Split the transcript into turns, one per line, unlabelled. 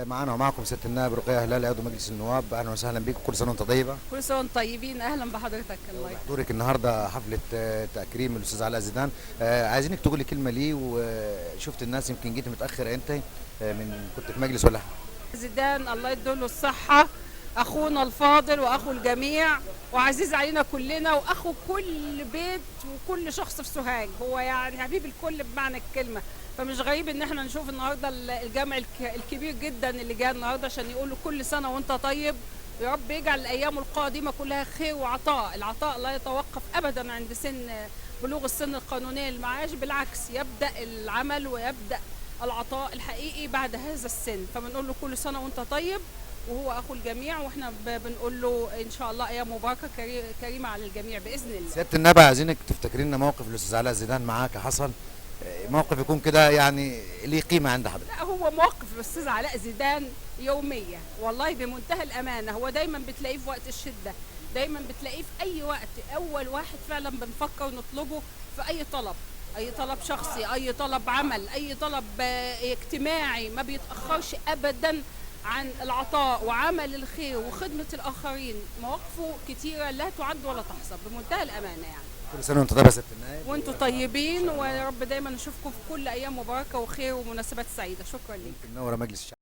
معانا ومعكم سياده النائب رقيه هلال عضو مجلس النواب. اهلا وسهلا بيك، كل سنه وانت طيبه.
كل سنه وانتم طيبين. اهلا بحضرتك. الله يكرمك.
حضورك النهارده حفله تكريم الاستاذ علاء زيدان. عايزينك تقولي كلمه ليه، وشفت الناس يمكن جيت متاخر انت كنت في مجلس ولا؟
زيدان الله يديله الصحه، اخونا الفاضل واخو الجميع وعزيز علينا كلنا واخو كل بيت وكل شخص في سوهاج، هو يعني حبيب الكل بمعنى الكلمه. فمش غريب ان احنا نشوف النهارده الجمع الكبير جدا اللي جاء النهارده عشان يقولوا كل سنه وانت طيب. يا رب يجعل الايام القادمه كلها خير وعطاء. العطاء لا يتوقف ابدا عند بلوغ السن القانوني للمعاش، بالعكس يبدا العمل ويبدا العطاء الحقيقي بعد هذا السن. فبنقول له كل سنه وانت طيب، وهو اخو الجميع، واحنا بنقول له ان شاء الله ايام مباركه كريمه على الجميع باذن الله.
سياده النائب عايزينك تفتكري لنا موقف الاستاذ علاء زيدان معاك حصل، موقف يكون كده يعني ليه قيمه عند حضرتك.
لا، هو مواقف الاستاذ علاء زيدان يوميه والله بمنتهى الامانه. هو دايما بتلاقيه في وقت الشده، دايما بتلاقيه في اي وقت اول واحد فعلا بنفكر نطلبه في اي طلب، اي طلب شخصي، اي طلب عمل، اي طلب اجتماعي. ما بيتاخرش ابدا عن العطاء وعمل الخير وخدمه الاخرين. مواقفه كتيره لا تعد ولا تحصى بمنتهى الامانه يعني.
كل سنه وانت طيب يا سياده النائب.
وانتم طيبين ويا رب دايما نشوفكم في كل ايام مباركه وخير ومناسبات سعيده. شكرا لك.
منوره مجلس الشعب.